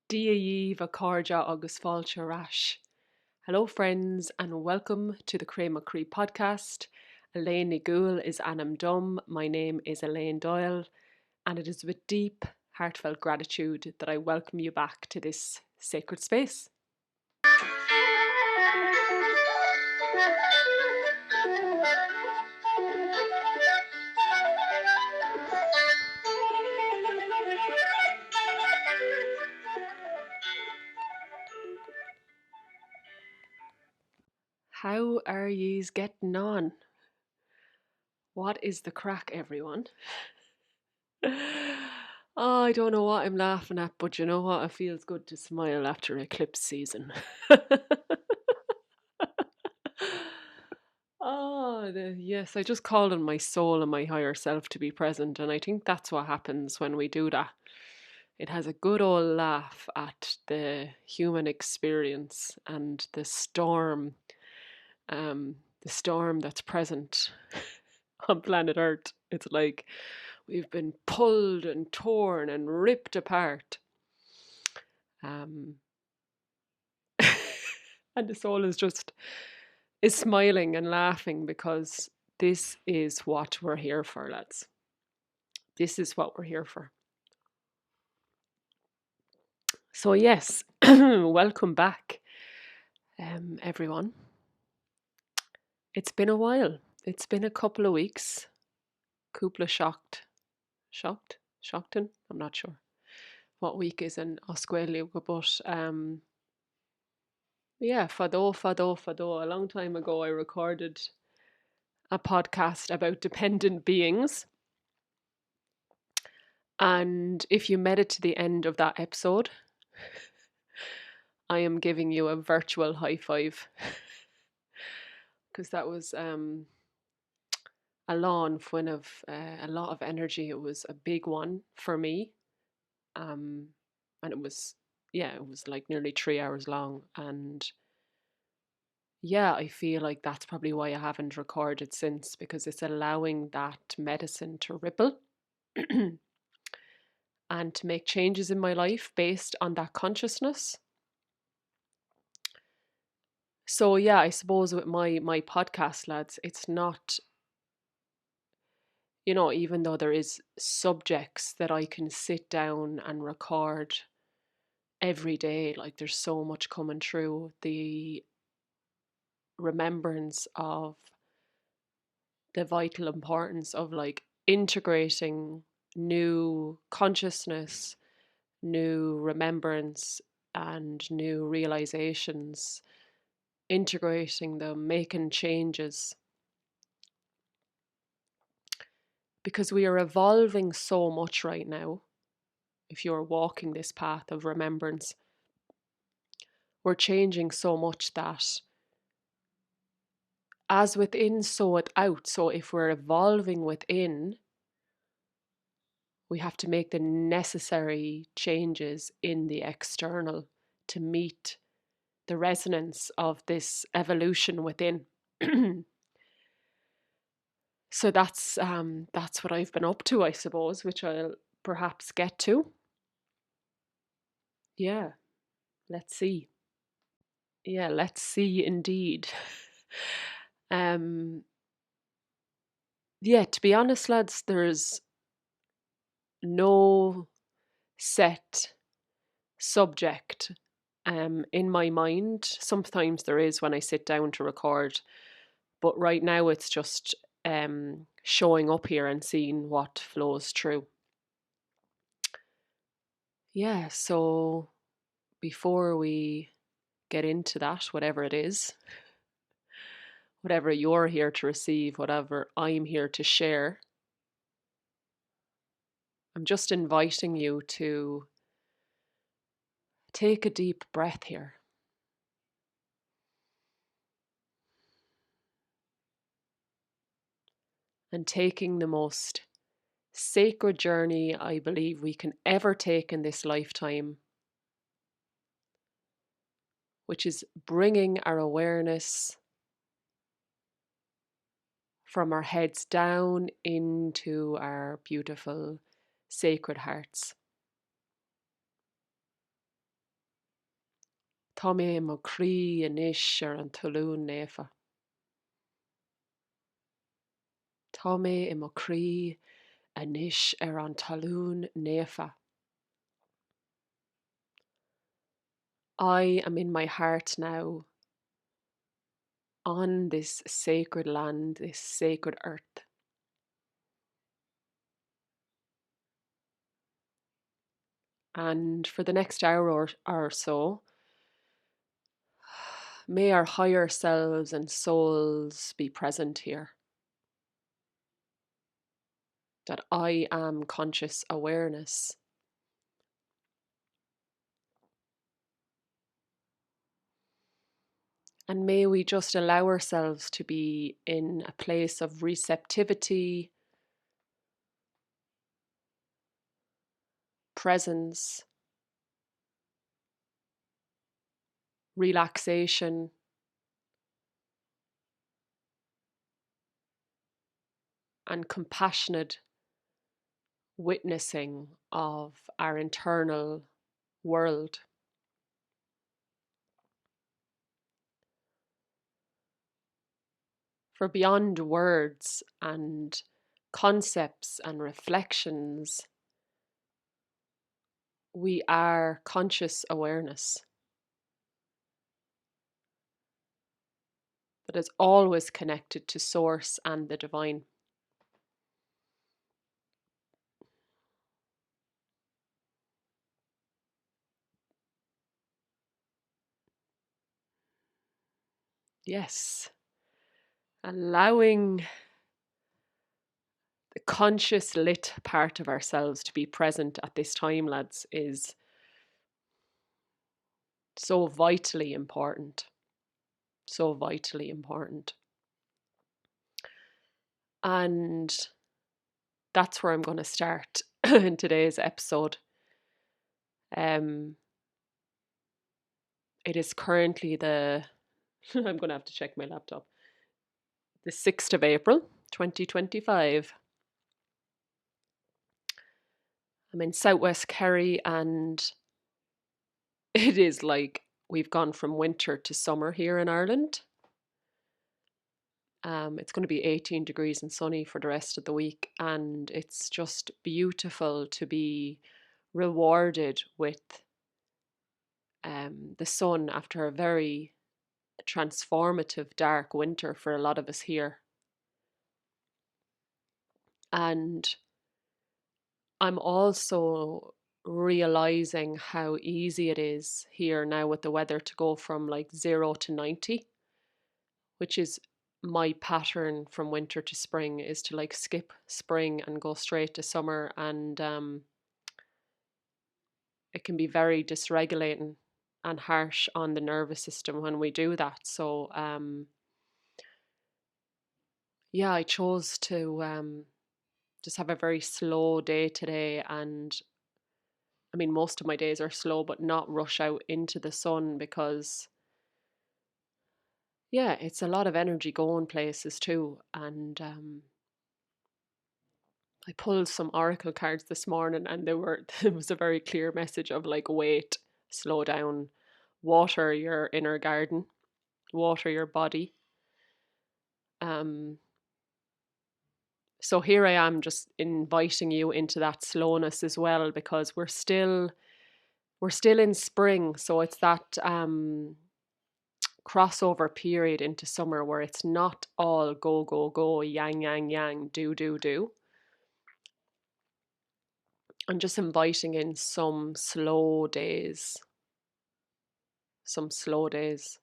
Díomh cóide agus fáilte rais. Hello friends and welcome to the Grá Mòr podcast. Elaine Nigul is Anam Dum. My name is Elaine Doyle and it is with deep, heartfelt gratitude that I welcome you back to this sacred space. How are yous getting on? What is the crack, everyone? Oh, I don't know what I'm laughing at, but you know what? It feels good to smile after eclipse season. Yes, I just called on my soul and my higher self to be present, and I think that's what happens when we do that. It has a good old laugh at the human experience and the storm that's present on planet Earth. It's like we've been pulled and torn and ripped apart. Um, and the soul is smiling and laughing because this is what we're here for, lads. This is what we're here for. So yes, welcome back, everyone. It's been a while. It's been a couple of weeks. Couple of shocked? I'm not sure what week is in Australia, but yeah, fado. A long time ago, I recorded a podcast about dependent beings. And if you made it to the end of that episode, I am giving you a virtual high five. Because that was a lot of energy. It was a big one for me. And it was like nearly 3 hours long. And yeah, I feel like that's probably why I haven't recorded since, because it's allowing that medicine to ripple and to make changes in my life based on that consciousness. So yeah, I suppose with my podcast, lads, it's not, even though there is subjects that I can sit down and record every day, like there's so much coming through, the remembrance of the vital importance of like integrating new consciousness, new remembrance, and new realizations, integrating them, making changes. Because we are evolving so much right now. If you're walking this path of remembrance, we're changing so much that as within, so without. So if we're evolving within, we have to make the necessary changes in the external to meet the resonance of this evolution within. So that's what I've been up to, I suppose, which I'll perhaps get to. Yeah, let's see. Yeah, let's see indeed. Yeah, to be honest, lads, there's no set subject in my mind. Sometimes there is when I sit down to record, but right now it's just showing up here and seeing what flows through. Yeah, so before we get into that, whatever it is, whatever you're here to receive, whatever I'm here to share, I'm just inviting you to take a deep breath here. And taking the most sacred journey I believe we can ever take in this lifetime, which is bringing our awareness from our heads down into our beautiful sacred hearts. Tá mé mo crí inis ar an talún néfa. Tá mé I mo crí inis ar an talún néfa. I am in my heart now, on this sacred land, this sacred earth. And for the next hour or so, may our higher selves and souls be present here. That I am conscious awareness. And may we just allow ourselves to be in a place of receptivity, presence, relaxation, and compassionate witnessing of our internal world. For beyond words and concepts and reflections, we are conscious awareness that is always connected to Source and the divine. Yes, allowing the conscious lit part of ourselves to be present at this time, lads, is so vitally important. So vitally important. And that's where I'm going to start in today's episode. It is currently I'm going to have to check my laptop, the 6th of April, 2025. I'm in Southwest Kerry, and it is like we've gone from winter to summer here in Ireland. It's going to be 18 degrees and sunny for the rest of the week, and it's just beautiful to be rewarded with the sun after a very transformative dark winter for a lot of us here. And I'm also realizing how easy it is here now with the weather to go from like 0 to 90, which is my pattern from winter to spring, is to like skip spring and go straight to summer. And it can be very dysregulating and harsh on the nervous system when we do that. So yeah, I chose to just have a very slow day today. And I mean, most of my days are slow, but not rush out into the sun, because yeah, it's a lot of energy going places too. And I pulled some oracle cards this morning, and there was a very clear message of like, wait, slow down, water your inner garden, water your body. So here I am, just inviting you into that slowness as well, because we're still in spring, so it's that crossover period into summer where it's not all go go go, yang yang yang, do do do. I'm just inviting in some slow days. Some slow days.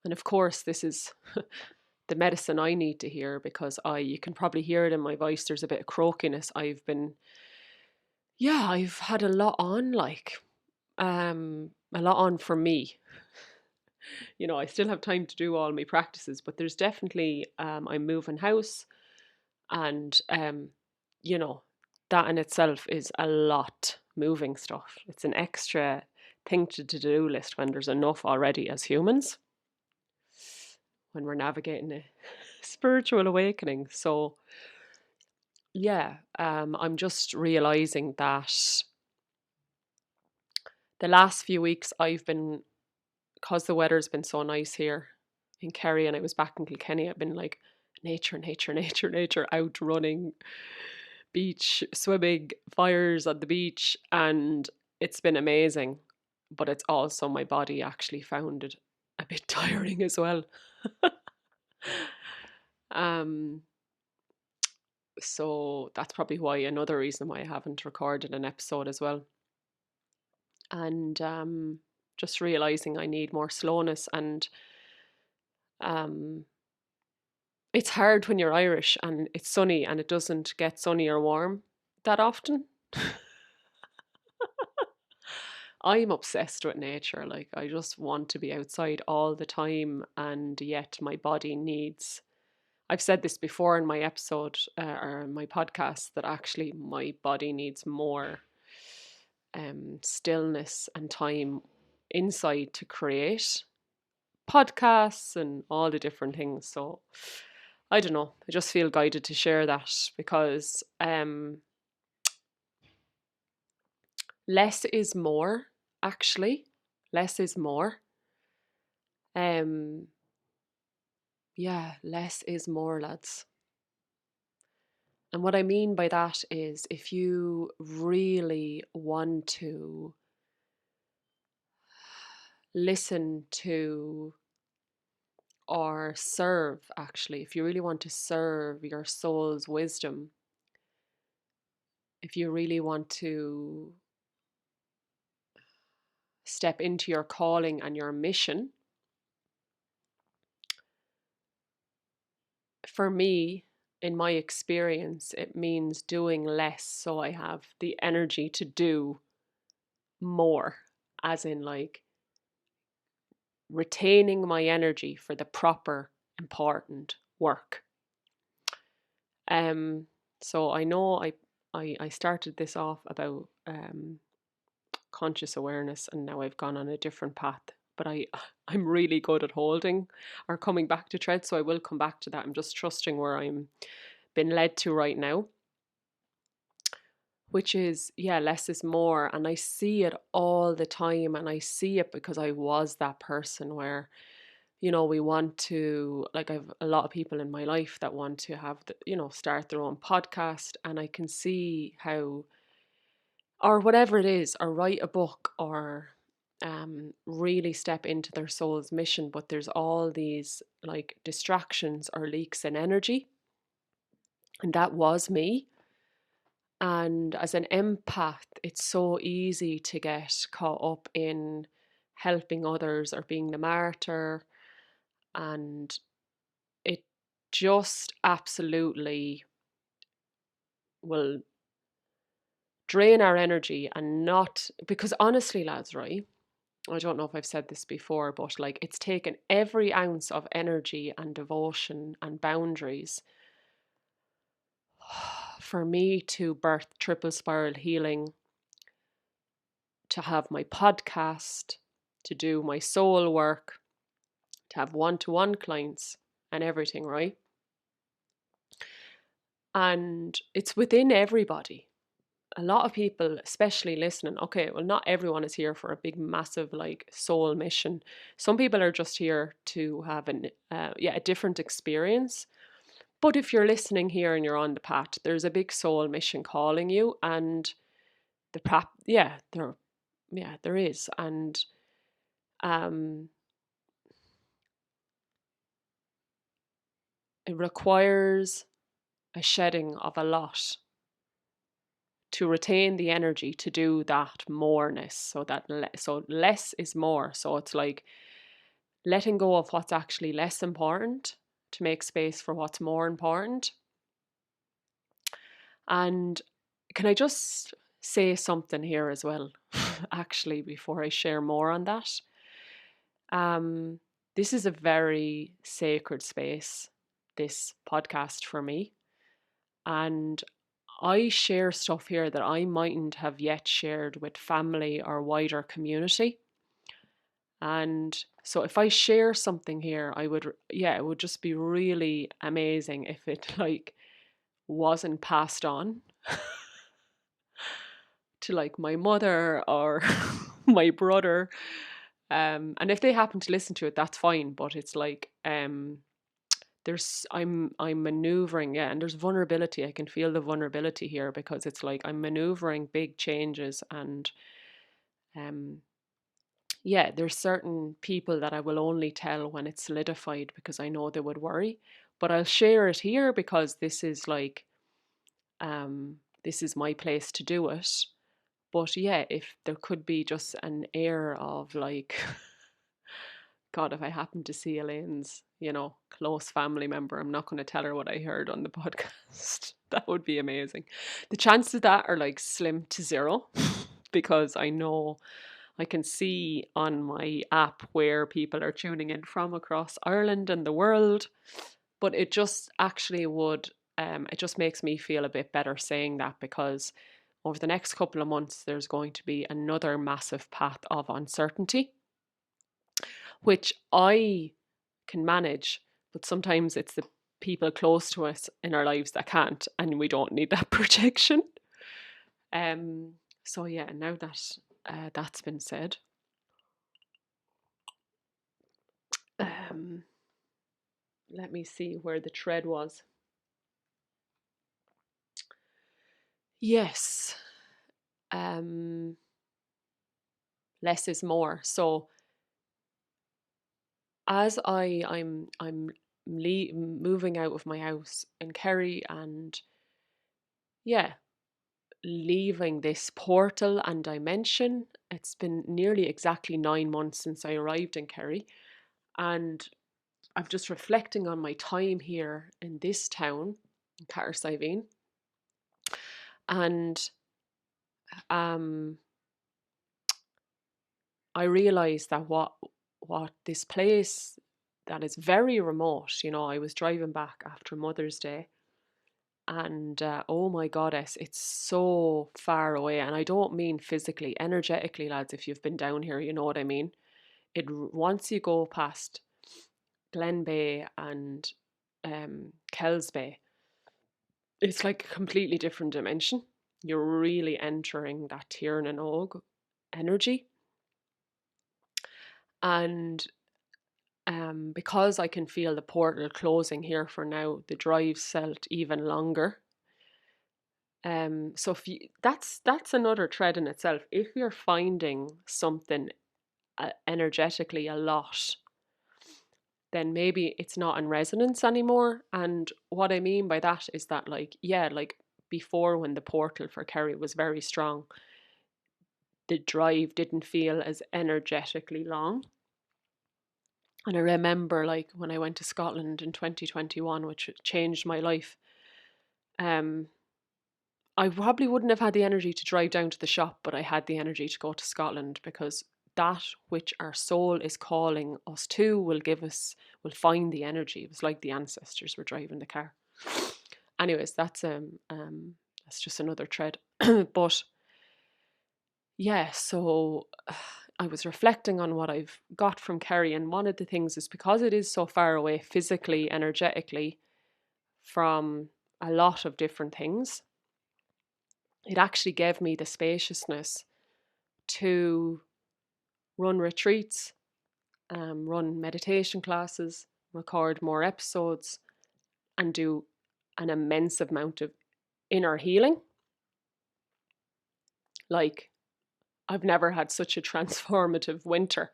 And of course, this is the medicine I need to hear, because you can probably hear it in my voice. There's a bit of croakiness. I've had a lot on, a lot on for me. You know, I still have time to do all my practices, but there's definitely, I'm moving house, and, you know, that in itself is a lot, moving stuff. It's an extra thing to do list when there's enough already as humans, when we're navigating a spiritual awakening. So yeah, I'm just realizing that The last few weeks I've been, because the weather's been so nice here in Kerry and I was back in Kilkenny, I've been like nature, nature, nature, nature, out running, beach, swimming, fires on the beach, and it's been amazing. But it's also my body actually found it a bit tiring as well. um, so that's probably why, another reason why I haven't recorded an episode as well. And just realizing I need more slowness. And um, it's hard when you're Irish and it's sunny and it doesn't get sunny or warm that often. I'm obsessed with nature. Like, I just want to be outside all the time, and yet my body needs. I've said this before in my episode or in my podcast, that actually my body needs more stillness and time inside to create podcasts and all the different things. So I don't know. I just feel guided to share that because less is more, actually. Less is more. Um, yeah, less is more, lads. And what I mean by that is, if you really want to listen to or serve, actually, if you really want to serve your soul's wisdom, if you really want to step into your calling and your mission, for me, in my experience, it means doing less so I have the energy to do more, as in, like, retaining my energy for the proper, important work. Um, so I know I started this off about conscious awareness, and now I've gone on a different path. But I'm really good at holding or coming back to tread, so I will come back to that. I'm just trusting where I'm been led to right now, which is, yeah, less is more. And I see it all the time, and I see it because I was that person where, we want to, like, I've a lot of people in my life that want to have start their own podcast, and I can see how, or whatever it is, or write a book, or really step into their soul's mission, but there's all these, like, distractions or leaks in energy. And that was me. And as an empath, it's so easy to get caught up in helping others or being the martyr. And it just absolutely will drain our energy, and not because, honestly, lads, right? I don't know if I've said this before, but, like, it's taken every ounce of energy and devotion and boundaries for me to birth Triple Spiral Healing, to have my podcast, to do my soul work, to have one-to-one clients and everything, right? And it's within everybody. A lot of people, especially listening, okay, well, not everyone is here for a big, massive, like, soul mission. Some people are just here to have a different experience. But if you're listening here and you're on the path, there's a big soul mission calling you, and there is, and um, it requires a shedding of a lot to retain the energy to do that moreness. So less is more. So it's like letting go of what's actually less important to make space for what's more important. And can I just say something here as well, actually, before I share more on that? This is a very sacred space, this podcast, for me. And I share stuff here that I mightn't have yet shared with family or wider community. And so if I share something here, it would just be really amazing if it, like, wasn't passed on to, like, my mother or my brother. And if they happen to listen to it, that's fine. But it's like I'm maneuvering, yeah, and there's vulnerability. I can feel the vulnerability here because it's like I'm maneuvering big changes, and um yeah, there's certain people that I will only tell when it's solidified because I know they would worry. But I'll share it here because this is like this is my place to do it. But yeah, if there could be just an air of like God, if I happen to see Elaine's, close family member, I'm not going to tell her what I heard on the podcast. That would be amazing. The chances of that are like slim to zero because I know I can see on my app where people are tuning in from across Ireland and the world. But it just actually would, it just makes me feel a bit better saying that because over the next couple of months, there's going to be another massive path of uncertainty which I can manage, but sometimes it's the people close to us in our lives that can't, and we don't need that protection. Um, so yeah, now that that's been said, um, let me see where the thread was. Yes, um, less is more. So as I'm moving out of my house in Kerry, and yeah, leaving this portal and dimension. It's been nearly exactly 9 months since I arrived in Kerry, and I'm just reflecting on my time here in this town, in Cahersiveen, and um, I realised that what this place that is very remote. I was driving back after Mother's Day, and oh my goddess, it's so far away. And I don't mean physically, energetically, lads. If you've been down here, you know what I mean. Once you go past Glen Bay and Kells Bay, it's like a completely different dimension. You're really entering that Tír na Og energy. And because I can feel the portal closing here for now, the drive felt even longer. So if that's another thread in itself. If you're finding something energetically a lot, then maybe it's not in resonance anymore. And what I mean by that is that, like, yeah, like before when the portal for Kerry was very strong, the drive didn't feel as energetically long. And I remember, like, when I went to Scotland in 2021, which changed my life, um, I probably wouldn't have had the energy to drive down to the shop, but I had the energy to go to Scotland because that which our soul is calling us to will find the energy. It was like the ancestors were driving the car. Anyways, that's just another thread. But yeah, so I was reflecting on what I've got from Kerry, and one of the things is because it is so far away physically, energetically, from a lot of different things, it actually gave me the spaciousness to run retreats, run meditation classes, record more episodes, and do an immense amount of inner healing. Like, I've never had such a transformative winter.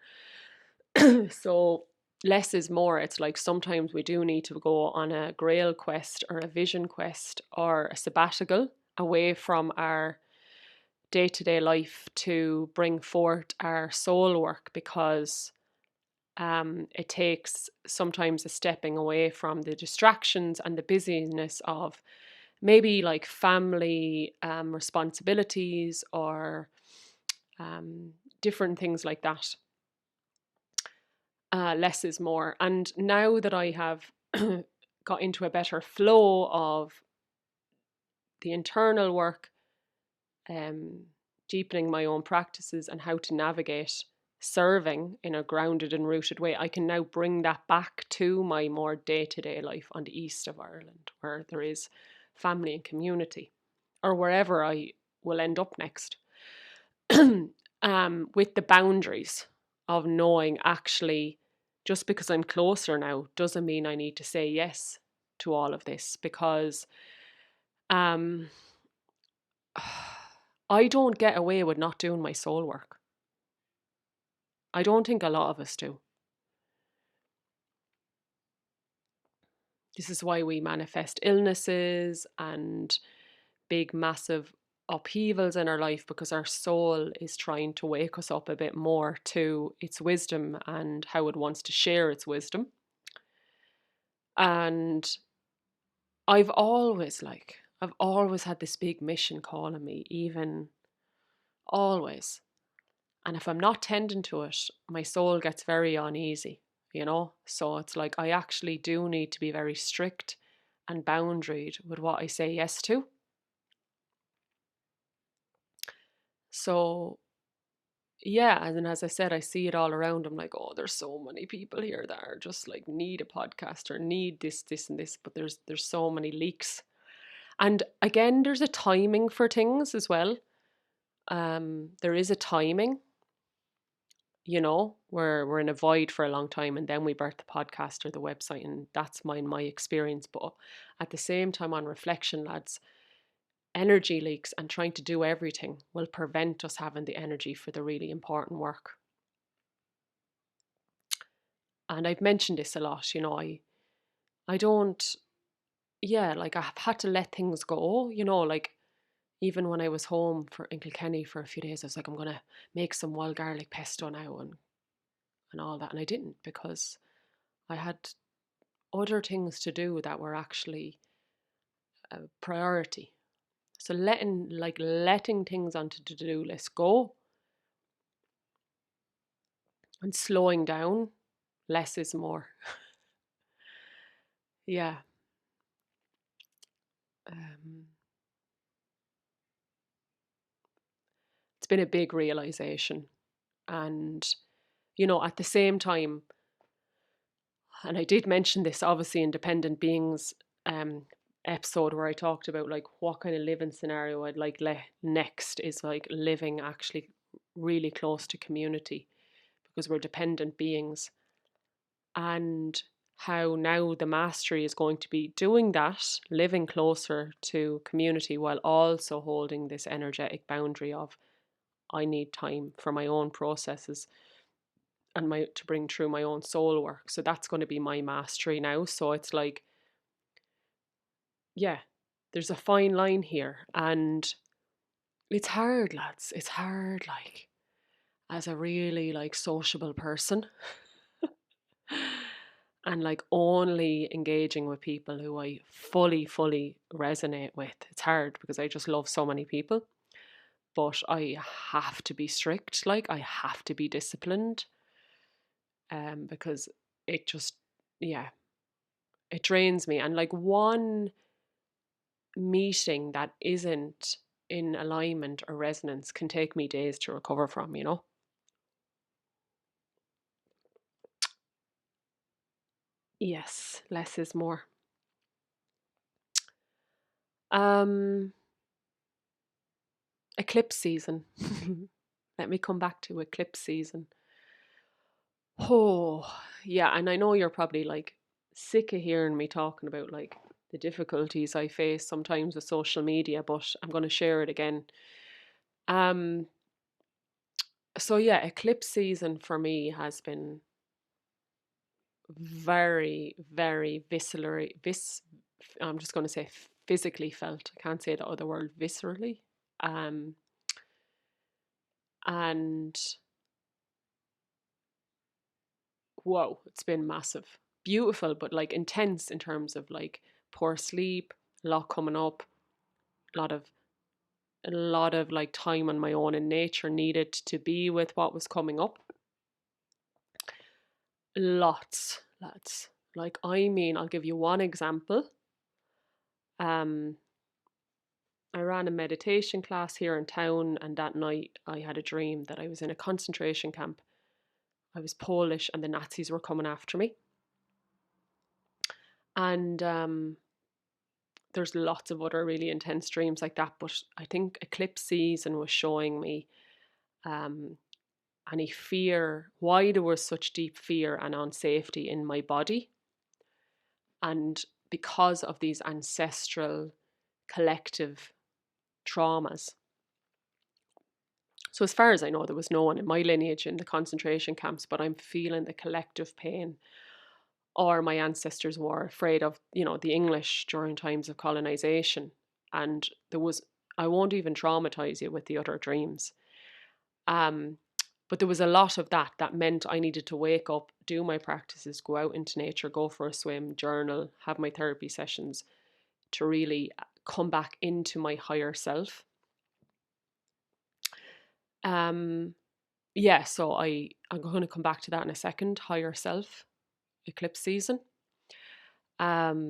So less is more. It's like sometimes we do need to go on a grail quest or a vision quest or a sabbatical away from our day-to-day life to bring forth our soul work, because it takes sometimes a stepping away from the distractions and the busyness of maybe like family responsibilities or different things like that. Less is more. And now that I have got into a better flow of the internal work, deepening my own practices and how to navigate serving in a grounded and rooted way, I can now bring that back to my more day-to-day life on the east of Ireland, where there is family and community, or wherever I will end up next. with the boundaries of knowing actually just because I'm closer now doesn't mean I need to say yes to all of this, because um, I don't get away with not doing my soul work. I don't think a lot of us do. This is why we manifest illnesses and big, massive upheavals in our life, because our soul is trying to wake us up a bit more to its wisdom and how it wants to share its wisdom. And I've always had this big mission calling me, even always. And if I'm not tending to it, my soul gets very uneasy, you know? So it's like I actually do need to be very strict and boundaried with what I say yes to. So yeah, and then as I said, I see it all around. I'm like, oh, there's so many people here that are just like need a podcast or need this, this, and this, but there's so many leaks. And again, there's a timing for things as well. There is a timing, you know, where we're in a void for a long time and then we birth the podcast or the website, and that's my experience. But at the same time, on reflection, lads, energy leaks and trying to do everything will prevent us having the energy for the really important work. And I've mentioned this a lot, you know, I don't, yeah, like I've had to let things go, you know, like even when I was home in Kilkenny for a few days, I was like, I'm gonna make some wild garlic pesto now and all that. And I didn't, because I had other things to do that were actually a priority. So letting things onto the to-do list go and slowing down, less is more. Yeah. Um, it's been a big realization. And, you know, at the same time, and I did mention this obviously in Dependent Beings um, episode where I talked about like what kind of living scenario I'd like next is like living actually really close to community, because we're dependent beings. And how now the mastery is going to be doing that, living closer to community while also holding this energetic boundary of I need time for my own processes and my to bring through my own soul work. So that's going to be my mastery now. So it's like, yeah, there's a fine line here. And it's hard, lads. It's hard, like, as a really like sociable person. And like only engaging with people who I fully resonate with. It's hard because I just love so many people. But I have to be strict, like I have to be disciplined. Because it just, yeah, it drains me. And like one meeting that isn't in alignment or resonance can take me days to recover from, you know? Yes, less is more. Um, eclipse season. Let me come back to eclipse season. Oh, yeah, and I know you're probably like sick of hearing me talking about like the difficulties I face sometimes with social media, but I'm going to share it again. Um, so yeah, eclipse season for me has been very viscerally, I'm just going to say physically felt. I can't say the other word, viscerally. Um, and whoa, it's been massive. Beautiful, but like intense in terms of like poor sleep, a lot coming up, a lot of like time on my own in nature needed to be with what was coming up. Lots, lads. Like I mean, I'll give you one example. Um I ran a meditation class here in town, and that night I had a dream that I was in a concentration camp. I was Polish and the Nazis were coming after me. And there's lots of other really intense dreams like that, but I think eclipse season was showing me um, any fear, why there was such deep fear and unsafety in my body. And because of these ancestral collective traumas. So as far as I know, there was no one in my lineage in the concentration camps, but I'm feeling the collective pain. Or my ancestors were afraid of, the English during times of colonization. And I won't even traumatize you with the other dreams. But there was a lot of that meant I needed to wake up, do my practices, go out into nature, go for a swim, journal, have my therapy sessions to really come back into my higher self. So I'm going to come back to that in a second. Higher self, eclipse season. But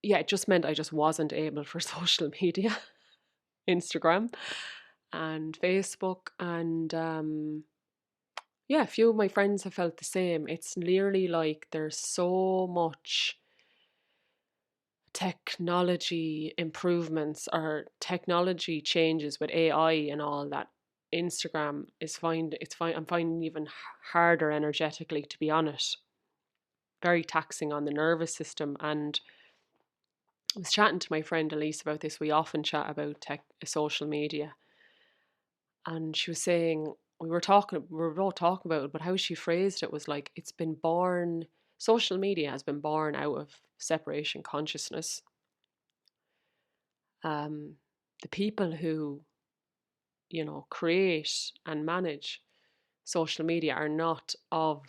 yeah, it just meant I just wasn't able for social media, Instagram and Facebook. And a few of my friends have felt the same. It's nearly like there's so much technology improvements or technology changes with AI and all that. Instagram is I'm finding even harder energetically to be on it. Very taxing on the nervous system. And I was chatting to my friend Elise about this. We often chat about social media. And she was saying, we were both talking about it, but how she phrased it was like, social media has been born out of separation consciousness. The people who, create and manage social media are not of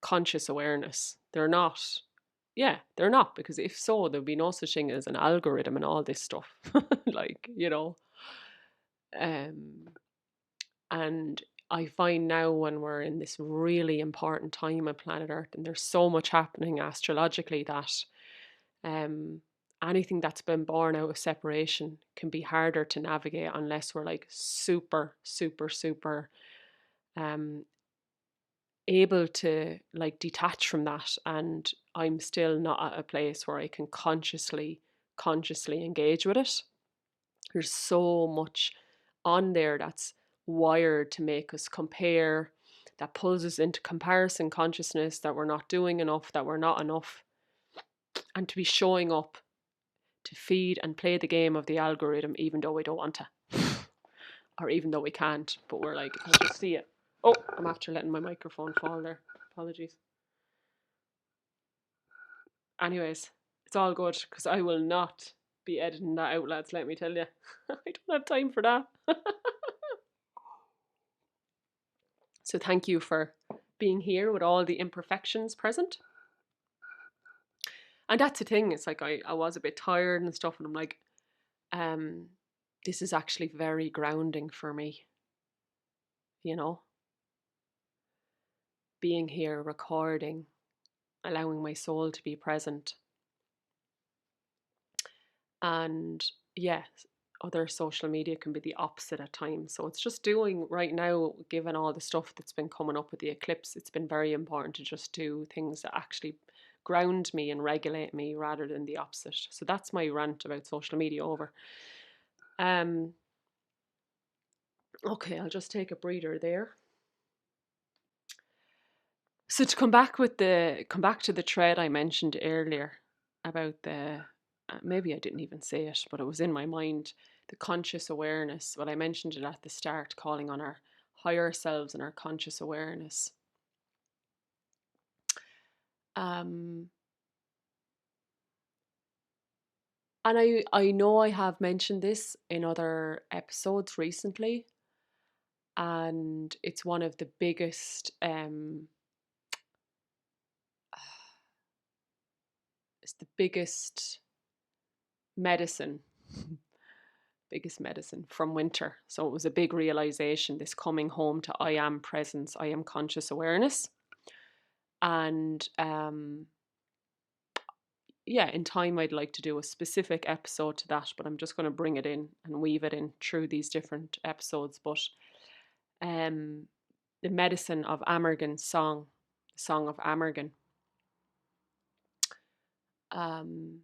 conscious awareness. They're not. Yeah, they're not, because if so, there'd be no such thing as an algorithm and all this stuff. Um, and I find now when we're in this really important time on planet Earth and there's so much happening astrologically that anything that's been born out of separation can be harder to navigate unless we're like super, super, super able to like detach from that. And I'm still not at a place where I can consciously engage with it. There's so much on there that's wired to make us compare, that pulls us into comparison consciousness, that we're not doing enough, that we're not enough. And to be showing up to feed and play the game of the algorithm, even though we don't want to, or even though we can't, but we're like, I'll just see it. Oh, I'm after letting my microphone fall there. Apologies. Anyways, it's all good because I will not be editing that out, lads, let me tell you. I don't have time for that. So thank you for being here with all the imperfections present. And that's the thing, it's like I was a bit tired and stuff, and I'm like, this is actually very grounding for me, being here, recording, allowing my soul to be present. And yeah, other social media can be the opposite at times. So it's just doing right now, given all the stuff that's been coming up with the eclipse, it's been very important to just do things that actually ground me and regulate me rather than the opposite. So that's my rant about social media over. Okay, I'll just take a breather there. So to come back to the thread I mentioned earlier about maybe I didn't even say it, but it was in my mind, the conscious awareness. Well, I mentioned it at the start, calling on our higher selves and our conscious awareness. And I know I have mentioned this in other episodes recently, and it's one of the biggest it's the biggest medicine from winter. So it was a big realization, this coming home to I am presence, I am conscious awareness. And in time I'd like to do a specific episode to that, but I'm just going to bring it in and weave it in through these different episodes. But the medicine of Amergin song of Amergin. Um,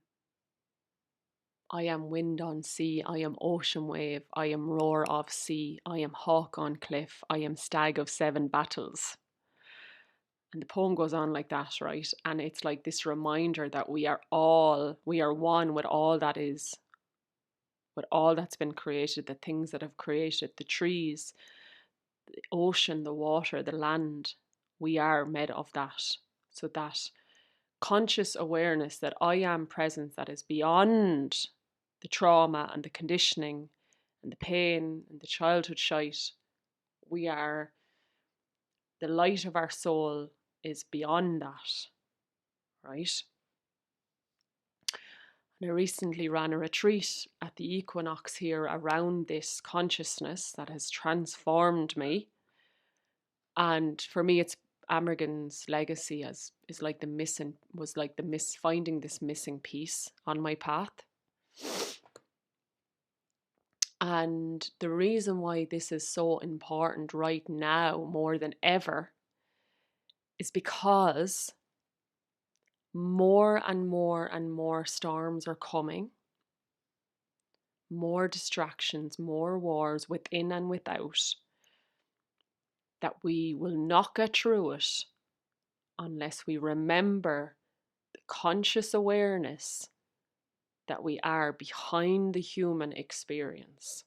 I am wind on sea, I am ocean wave, I am roar of sea, I am hawk on cliff, I am stag of seven battles. And the poem goes on like that, right? And it's like this reminder that we are one with all that is, with all that's been created, the things that have created, the trees, the ocean, the water, the land. We are made of that. So that conscious awareness that I am presence that is beyond the trauma and the conditioning and the pain and the childhood shite. We are, the light of our soul is beyond that, right? And I recently ran a retreat at the equinox here around this consciousness that has transformed me. And for me, it's Amergen's legacy as is like the missing, was like the finding this missing piece on my path. And the reason why this is so important right now more than ever is because more and more and more storms are coming, more distractions, more wars within and without, that we will not get through it unless we remember the conscious awareness that we are behind the human experience.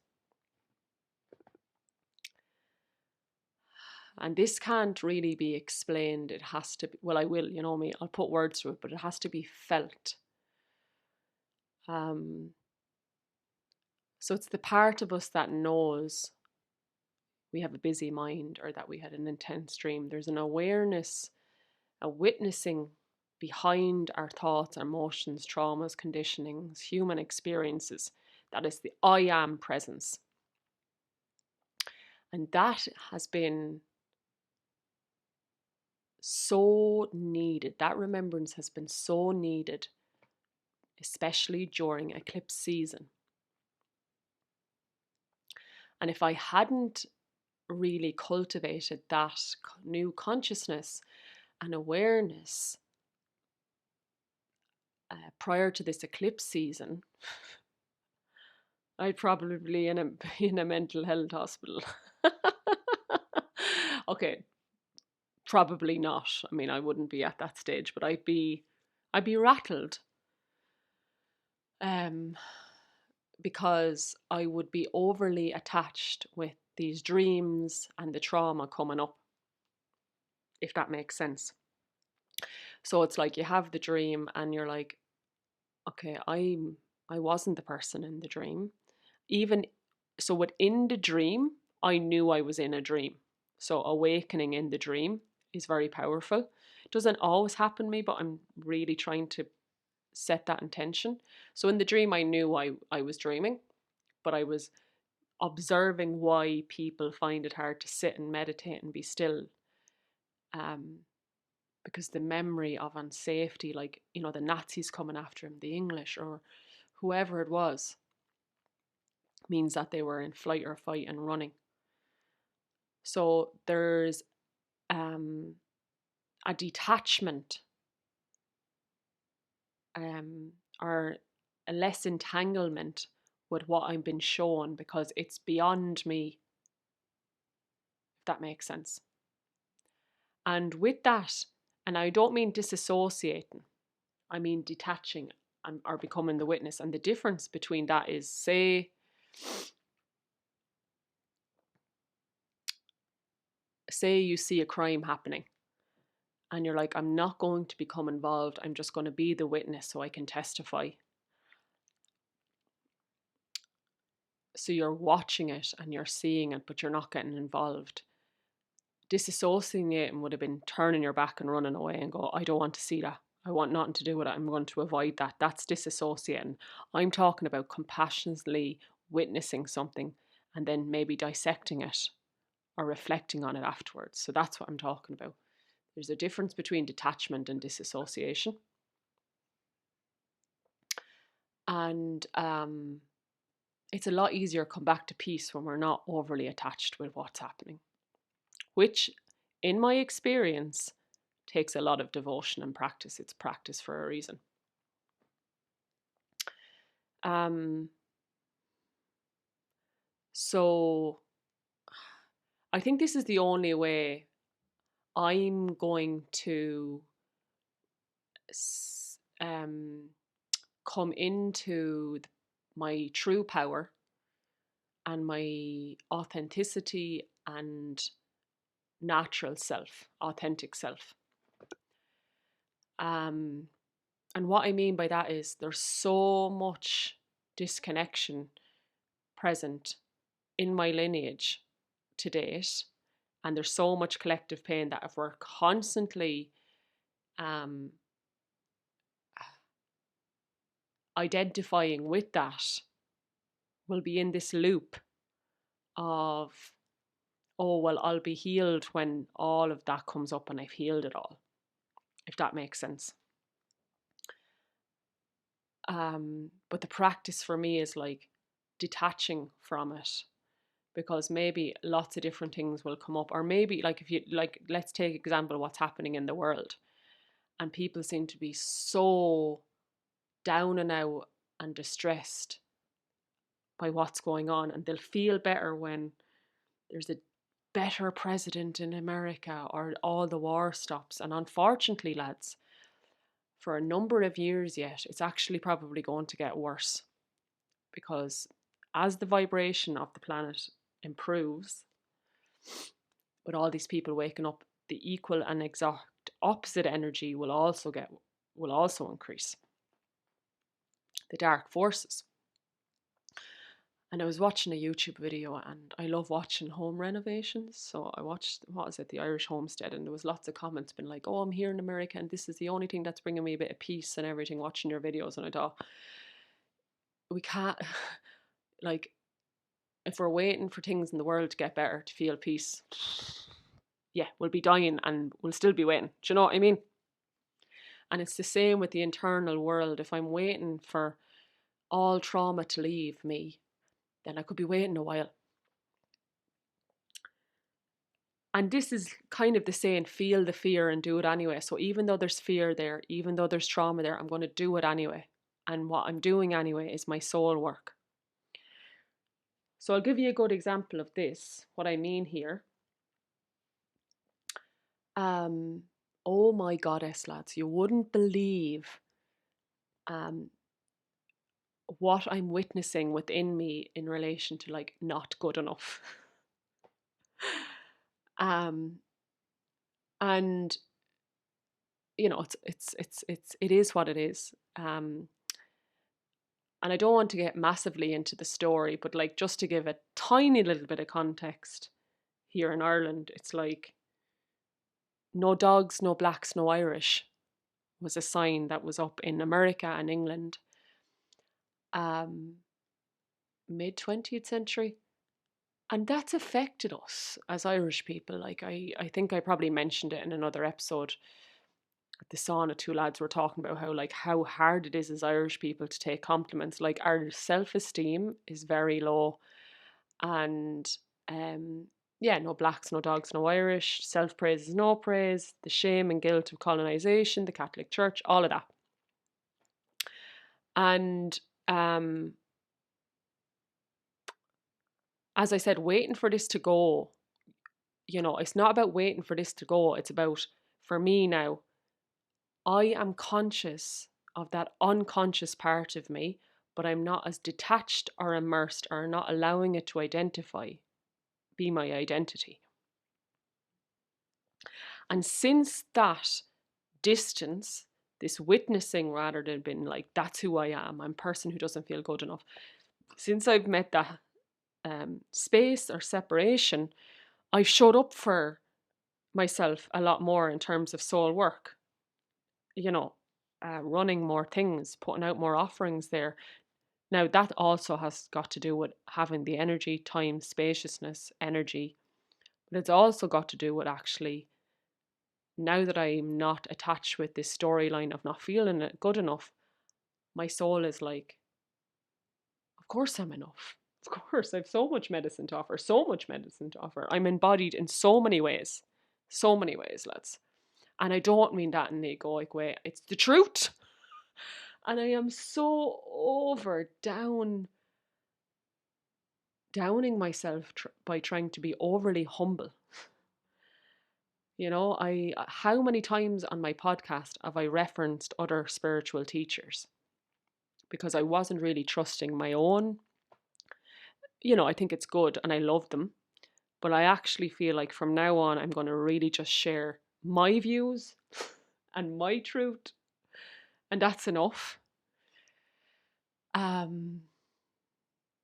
And this can't really be explained. It has to be, well, I will, you know me, I'll put words to it, but it has to be felt. So it's the part of us that knows we have a busy mind or that we had an intense dream. There's an awareness, a witnessing behind our thoughts, our emotions, traumas, conditionings, human experiences. That is the I am presence. And that has been so needed. That remembrance has been so needed, especially during eclipse season. And if I hadn't really cultivated that new consciousness and awareness prior to this eclipse season, I'd probably be in a mental health hospital. Okay, probably not. I mean, I wouldn't be at that stage, but I'd be rattled. Because I would be overly attached with these dreams and the trauma coming up, if that makes sense. So it's like you have the dream and you're like, okay, I wasn't the person in the dream. Even so, within the dream, I knew I was in a dream. So awakening in the dream is very powerful. It doesn't always happen to me, but I'm really trying to set that intention. So in the dream, I knew I was dreaming, but I was observing why people find it hard to sit and meditate and be still. Because the memory of unsafety, like, you know, the Nazis coming after him, the English or whoever it was, means that they were in flight or fight and running. So there's a detachment or a less entanglement with what I've been shown because it's beyond me, if that makes sense. And with that, and I don't mean disassociating, I mean detaching or becoming the witness. And the difference between that is, say you see a crime happening and you're like, I'm not going to become involved, I'm just going to be the witness so I can testify. So you're watching it and you're seeing it, but you're not getting involved. Disassociating would have been turning your back and running away and go, I don't want to see that. I want nothing to do with it. I'm going to avoid that. That's disassociating. I'm talking about compassionately witnessing something and then maybe dissecting it or reflecting on it afterwards. So that's what I'm talking about. There's a difference between detachment and disassociation. And it's a lot easier to come back to peace when we're not overly attached with what's happening, which, in my experience, takes a lot of devotion and practice. It's practice for a reason. So I think this is the only way I'm going to come into my true power and my authenticity and natural self, authentic self. And what I mean by that is there's so much disconnection present in my lineage to date, and there's so much collective pain that if we're constantly um, identifying with that, we'll be in this loop of, oh, well, I'll be healed when all of that comes up and I've healed it all, if that makes sense. But the practice for me is like detaching from it, because maybe lots of different things will come up, or maybe like if you like, let's take example of what's happening in the world, and people seem to be so down and out and distressed by what's going on, and they'll feel better when there's a better president in America or all the war stops. And unfortunately, lads, for a number of years yet, it's actually probably going to get worse, because as the vibration of the planet improves, with all these people waking up, the equal and exact opposite energy will also increase. The dark forces. And I was watching a YouTube video, and I love watching home renovations. So I watched, what is it, the Irish Homestead, and there was lots of comments been like, oh, I'm here in America and this is the only thing that's bringing me a bit of peace and everything, watching your videos. And I thought, we can't, like, if we're waiting for things in the world to get better to feel peace, yeah, we'll be dying and we'll still be waiting. Do you know what I mean? And it's the same with the internal world. If I'm waiting for all trauma to leave me, then I could be waiting a while. And this is kind of the saying, feel the fear and do it anyway. So even though there's fear there, even though there's trauma there, I'm going to do it anyway. And what I'm doing anyway is my soul work. So I'll give you a good example of this, what I mean here. Oh my goddess, lads, you wouldn't believe what I'm witnessing within me in relation to like not good enough. And you know, it is what it is. And I don't want to get massively into the story, but like just to give a tiny little bit of context, here in Ireland, it's like no dogs, no blacks, no Irish was a sign that was up in America and England, mid 20th century. And that's affected us as Irish people. Like I think I probably mentioned it in another episode. At the sauna, two lads were talking about how hard it is as Irish people to take compliments. Like our self-esteem is very low, and yeah, no blacks, no dogs, no Irish. Self-praise is no praise. The shame and guilt of colonization, the Catholic Church, all of that. And as I said, waiting for this to go, you know, it's not about waiting for this to go. It's about, for me now, I am conscious of that unconscious part of me, but I'm not as detached or immersed or not allowing it to be my identity. And since that distance, this witnessing rather than being like, that's who I am, I'm a person who doesn't feel good enough. Since I've met that space or separation, I've showed up for myself a lot more in terms of soul work. You know, running more things, putting out more offerings there. Now, that also has got to do with having the energy, time, spaciousness, energy. But it's also got to do with actually, now that I'm not attached with this storyline of not feeling it good enough, my soul is like, of course I'm enough. Of course, I have so much medicine to offer, so much medicine to offer. I'm embodied in so many ways, lads. And I don't mean that in an egoic way. It's the truth. And I am so over downing myself by trying to be overly humble. You know, how many times on my podcast have I referenced other spiritual teachers? Because I wasn't really trusting my own. You know, I think it's good and I love them, but I actually feel like from now on I'm going to really just share my views and my truth, and that's enough. Um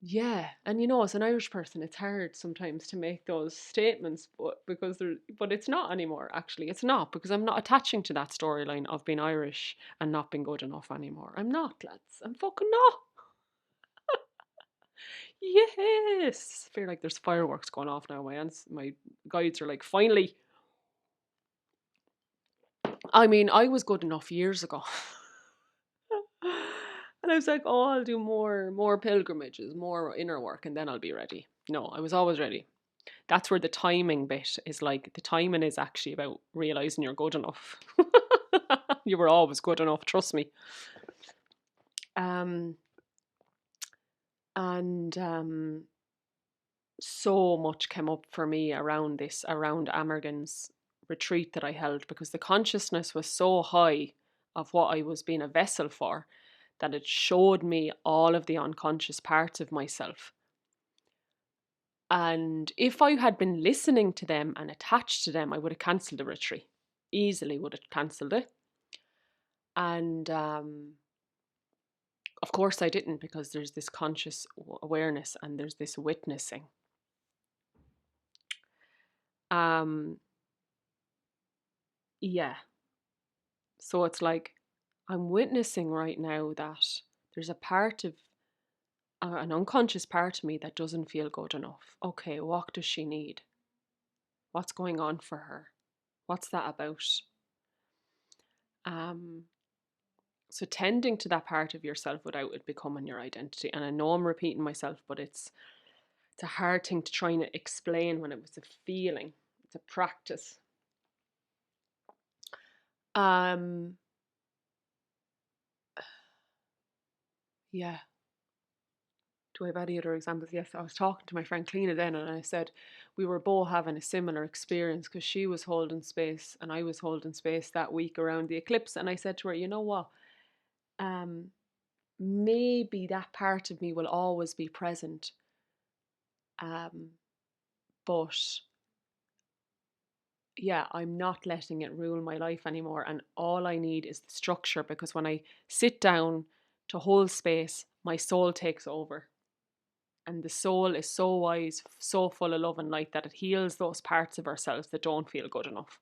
Yeah, and you know, as an Irish person, it's hard sometimes to make those statements, but it's not anymore. Actually, it's not, because I'm not attaching to that storyline of being Irish and not being good enough anymore. I'm not, lads. I'm fucking not. Yes, I feel like there's fireworks going off now. My guides are like, finally. I mean, I was good enough years ago. And I was like, oh, I'll do more pilgrimages, more inner work, and then I'll be ready. No, I was always ready. That's where the timing bit is, like, the timing is actually about realizing you're good enough. You were always good enough, trust me. Um, and so much came up for me around Amergan's retreat that I held, because the consciousness was so high of what I was being a vessel for, that it showed me all of the unconscious parts of myself. And if I had been listening to them and attached to them, I would have cancelled the retreat. Easily would have cancelled it. And of course I didn't, because there's this conscious awareness and there's this witnessing. Um, yeah. So it's like, I'm witnessing right now that there's a part of an unconscious part of me that doesn't feel good enough. Okay, what does she need? What's going on for her? What's that about? Um, so tending to that part of yourself without it becoming your identity. And I know I'm repeating myself, but it's a hard thing to try and explain when it was a feeling. It's a practice. Um, yeah. Do I have any other examples? Yes, I was talking to my friend Cleena then, and I said we were both having a similar experience, because she was holding space and I was holding space that week around the eclipse. And I said to her, you know what? Um, Maybe that part of me will always be present. But yeah, I'm not letting it rule my life anymore. And all I need is the structure, because when I sit down to hold space, my soul takes over. And the soul is so wise, so full of love and light, that it heals those parts of ourselves that don't feel good enough.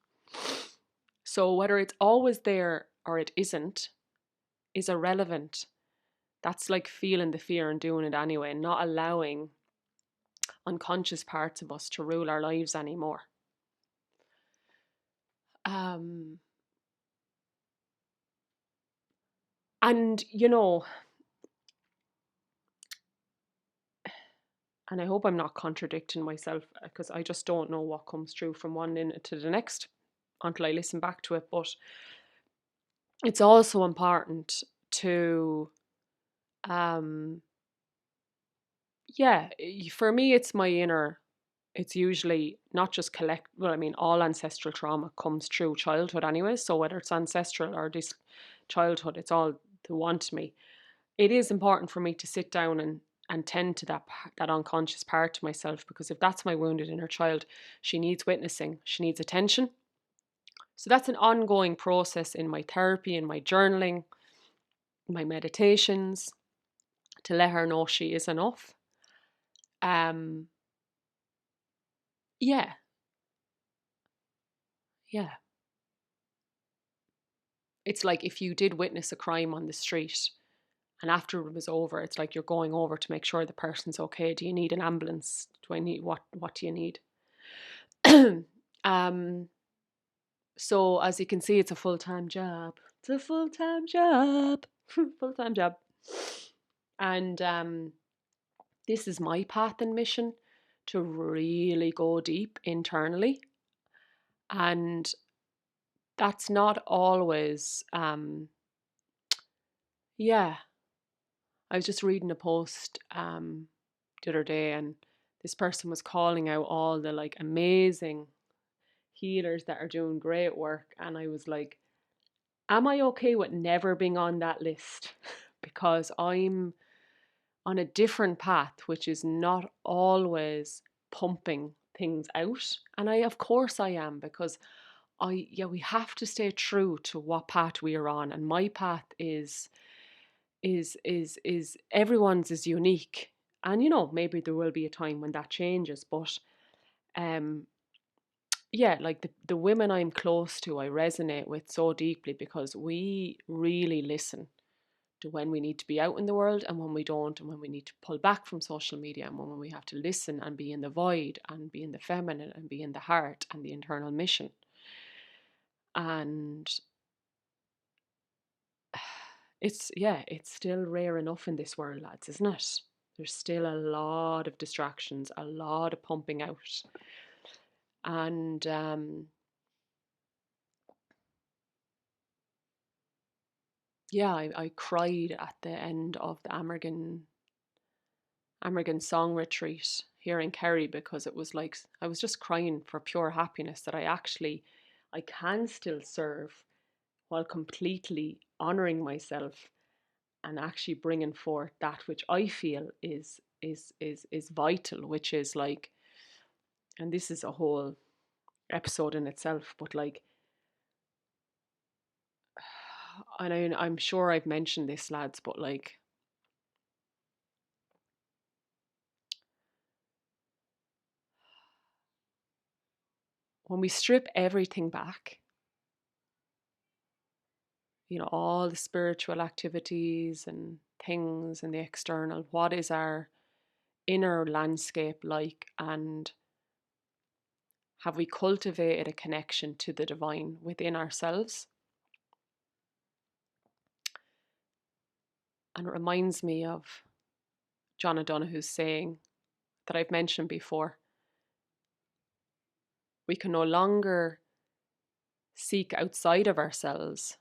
So whether it's always there or it isn't is irrelevant. That's like feeling the fear and doing it anyway, and not allowing unconscious parts of us to rule our lives anymore. Um, and you know, and I hope I'm not contradicting myself, because I just don't know what comes through from one minute to the next until I listen back to it. But it's also important to, um, yeah, for me, it's my inner. It's usually not just well, I mean, all ancestral trauma comes through childhood anyway. So whether it's ancestral or this childhood, it's all the one to me. It is important for me to sit down and tend to that unconscious part of myself, because if that's my wounded inner child, she needs witnessing, she needs attention. So that's an ongoing process in my therapy, in my journaling, my meditations, to let her know she is enough. Um, yeah, yeah. It's like if you did witness a crime on the street, and after it was over, it's like you're going over to make sure the person's okay. Do you need an ambulance? Do I need what do you need? um so as you can see, it's a full-time job. It's a full-time job. Full-time job. And this is my path and mission, to really go deep internally. And that's not always Yeah, I was just reading a post the other day, and this person was calling out all the like amazing healers that are doing great work, and I was like, am I okay with never being on that list? Because I'm on a different path, which is not always pumping things out. And I, of course, I am, because yeah, we have to stay true to what path we are on. And my path is everyone's is unique. And maybe there will be a time when that changes, but um, yeah, like the women I'm close to, I resonate with so deeply because we really listen to when we need to be out in the world and when we don't, and when we need to pull back from social media, and when we have to listen and be in the void and be in the feminine and be in the heart and the internal mission. And it's still rare enough in this world, lads, isn't it? There's still a lot of distractions, a lot of pumping out. And yeah, I cried at the end of the Amergin song retreat here in Kerry, because it was like I was just crying for pure happiness that I can still serve while completely honoring myself and actually bringing forth that which I feel is vital, which is like, and this is a whole episode in itself, but like, and I'm sure I've mentioned this, lads, but like, when we strip everything back, all the spiritual activities and things and the external, what is our inner landscape like? And have we cultivated a connection to the divine within ourselves? And it reminds me of John O'Donoghue's saying that I've mentioned before: we can no longer seek outside of ourselves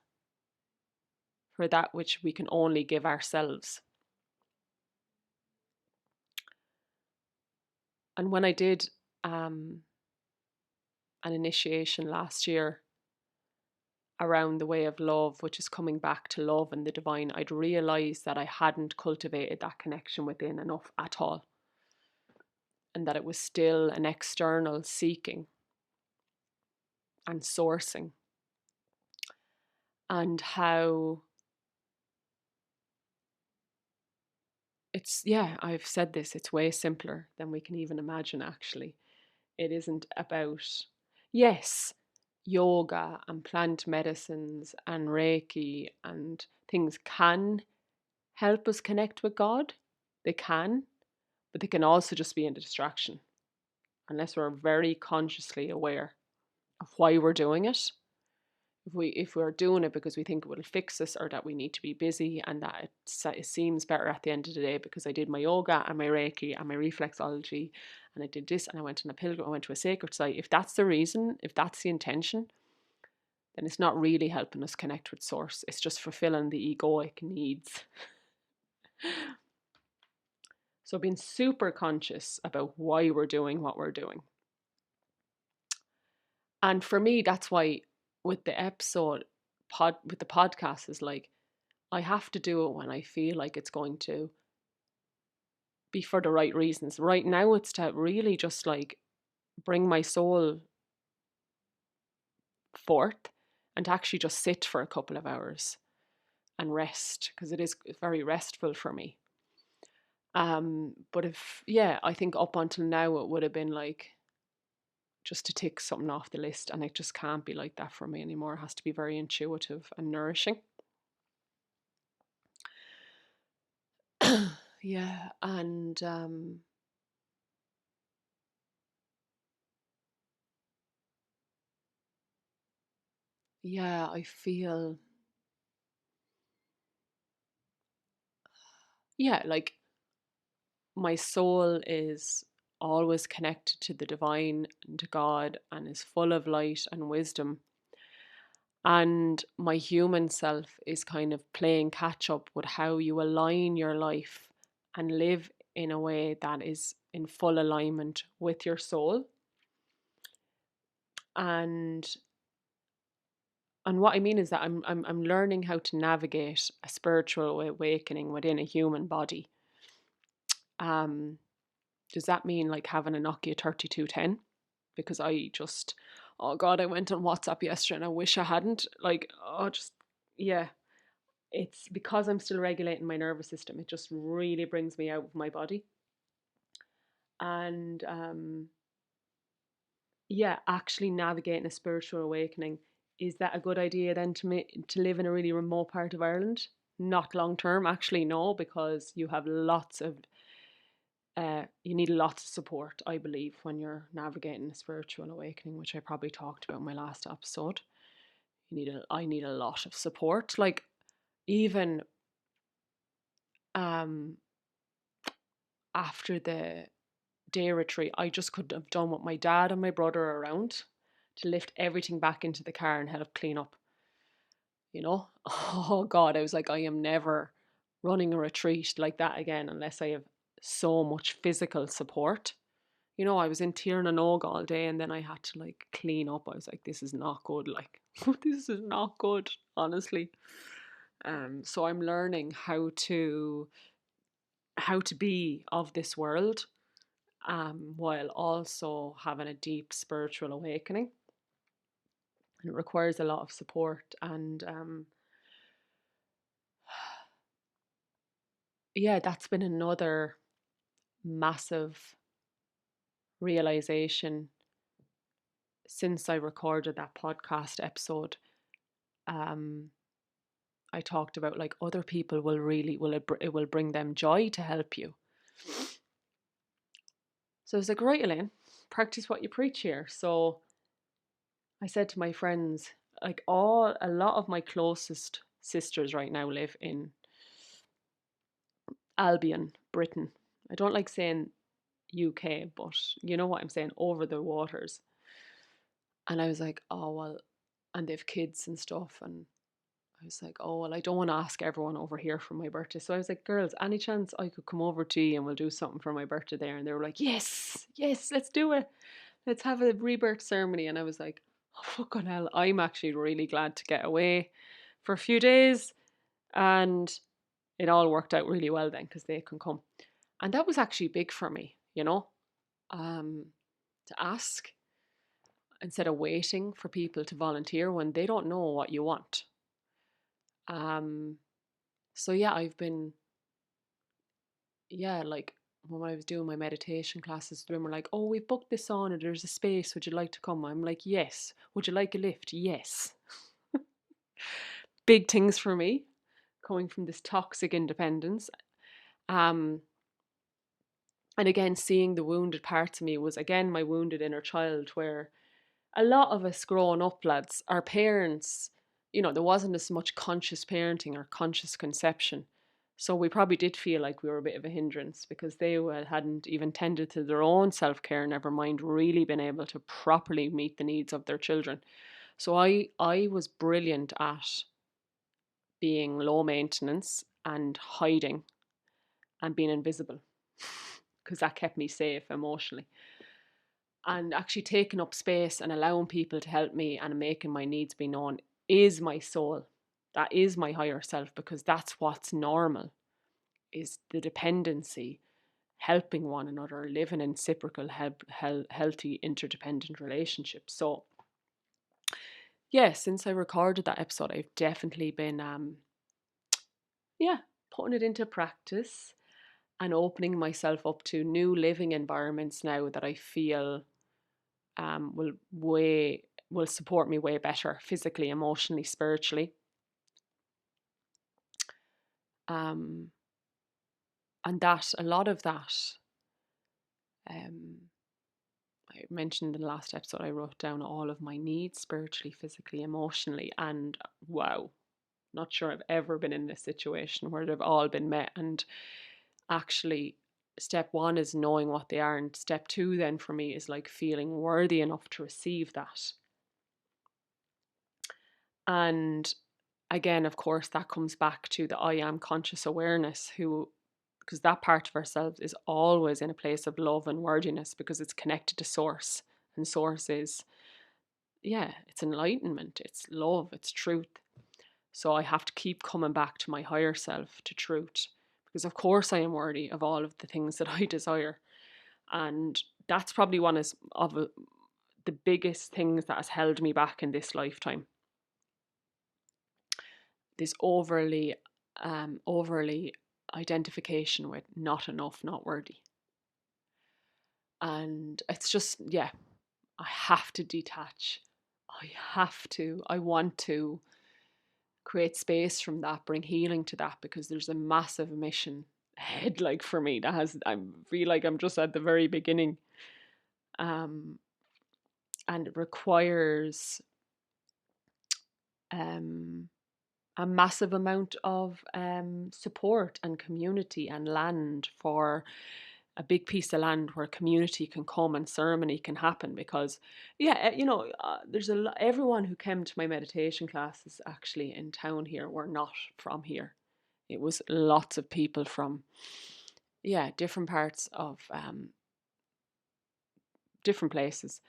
for that which we can only give ourselves. And when I did an initiation last year around the way of love, which is coming back to love and the divine, I'd realised that I hadn't cultivated that connection within enough at all, and that it was still an external seeking and sourcing. And how yeah, I've said this, it's way simpler than we can even imagine, actually. It isn't about, yes, yoga and plant medicines and Reiki and things can help us connect with God. They can, but they can also just be a distraction unless we're very consciously aware of why we're doing it. If we're doing it because we think it will fix us, or that we need to be busy, and that it seems better at the end of the day because I did my yoga and my Reiki and my reflexology, and I did this, and I went on a pilgrim, I went to a sacred site. If that's the reason, if that's the intention, then it's not really helping us connect with source. It's just fulfilling the egoic needs. So being super conscious about why we're doing what we're doing. And for me, that's why with the episode with the podcast is like, I have to do it when I feel like it's going to be for the right reasons. Right now it's to really just like bring my soul forth and to actually just sit for a couple of hours and rest, because it is very restful for me. But yeah, I think up until now it would have been like just to tick something off the list, and it just can't be like that for me anymore. It has to be very intuitive and nourishing. Yeah, and yeah, I feel, yeah, like my soul is always connected to the divine and to God, and is full of light and wisdom. And my human self is kind of playing catch up with how you align your life and live in a way that is in full alignment with your soul. And what I mean is that I'm learning how to navigate a spiritual awakening within a human body. Um, does that mean like having a Nokia 3210? Because I just, oh God, I went on WhatsApp yesterday and I wish I hadn't. Like, oh, just, yeah. It's because I'm still regulating my nervous system. It just really brings me out of my body. And yeah, actually navigating a spiritual awakening. Is that a good idea then to live in a really remote part of Ireland? Not long term, actually, no, because you have lots of you need lots of support, I believe, when you're navigating a spiritual awakening, which I probably talked about in my last episode. I need a lot of support. Like even um after the day retreat, I just couldn't have done what my dad and my brother are around to lift everything back into the car and help clean up. You know, oh God, I was like, I am never running a retreat like that again unless I have so much physical support. You know, I was in Tir na Og all day and then I had to like clean up. I was like, this is not good. Like, this is not good, honestly. So I'm learning how to be of this world, while also having a deep spiritual awakening. And it requires a lot of support. And yeah, that's been another massive realization since I recorded that podcast episode. Um, I talked about like other people will really it will bring them joy to help you. So I was like, right, Elaine, practice what you preach here. So I said to my friends, like a lot of my closest sisters right now live in Albion, Britain. I don't like saying UK, but you know what I'm saying, over the waters. And I was like, oh well, and they've kids and stuff, and I was like, oh, well, I don't want to ask everyone over here for my birthday. So I was like, girls, any chance I could come over to you and we'll do something for my birthday there? And they were like, yes, yes, let's do it. Let's have a rebirth ceremony. And I was like, oh, fucking hell, I'm actually really glad to get away for a few days. And it all worked out really well then because they can come. And that was actually big for me, you know, um, to ask instead of waiting for people to volunteer when they don't know what you want. Um, so yeah, I've been, yeah, like when I was doing my meditation classes, they were like, oh, we've booked this sauna, there's a space, would you like to come? I'm like, yes. Would you like a lift? Yes. Big things for me, coming from this toxic independence. Um, and again, seeing the wounded parts of me was again my wounded inner child, where a lot of us growing up, lads, our parents, you know, there wasn't as much conscious parenting or conscious conception. So we probably did feel like we were a bit of a hindrance because they hadn't even tended to their own self-care, never mind really been able to properly meet the needs of their children. So I was brilliant at being low maintenance and hiding and being invisible because that kept me safe emotionally. And actually taking up space and allowing people to help me and making my needs be known is my soul. That is my higher self, because that's what's normal, is the dependency, helping one another, living in reciprocal, healthy, interdependent relationships. So yeah, since I recorded that episode, I've definitely been yeah, putting it into practice and opening myself up to new living environments now that I feel will support me way better physically, emotionally, spiritually. Um, and that a lot of that, um, I mentioned in the last episode, I wrote down all of my needs spiritually, physically, emotionally, and wow, not sure I've ever been in this situation where they've all been met. And actually, step one is knowing what they are, and step two then for me is like feeling worthy enough to receive that. And again, of course, that comes back to the I am conscious awareness, because that part of ourselves is always in a place of love and worthiness because it's connected to source. And source is, yeah, it's enlightenment, it's love, it's truth. So I have to keep coming back to my higher self, to truth, because of course I am worthy of all of the things that I desire. And that's probably one of the biggest things that has held me back in this lifetime. This overly identification with not enough, not worthy. And it's just, yeah, I have to detach. I want to create space from that, bring healing to that, because there's a massive mission ahead, like for me, I feel like I'm just at the very beginning. Um, and it requires um, a massive amount of support and community and land, for a big piece of land where community can come and ceremony can happen. Because there's everyone who came to my meditation classes actually in town here were not from here. It was lots of people from, yeah, different parts of different places,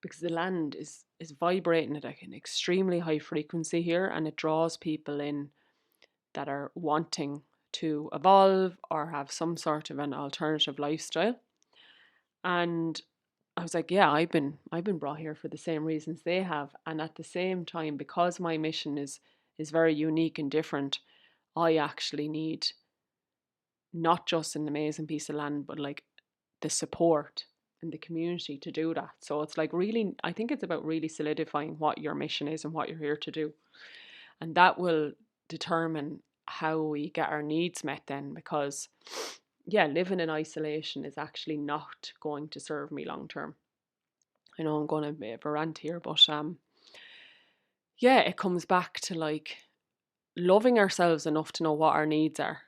because the land is vibrating at an extremely high frequency here, and it draws people in that are wanting to evolve or have some sort of an alternative lifestyle. And I was like, yeah, I've been brought here for the same reasons they have. And at the same time, because my mission is very unique and different, I actually need not just an amazing piece of land, but like the support and the community to do that. So it's like, really, I think it's about really solidifying what your mission is and what you're here to do. And that will determine how we get our needs met then, because yeah, living in isolation is actually not going to serve me long term. I know I'm going to be a rant here, but yeah, it comes back to like loving ourselves enough to know what our needs are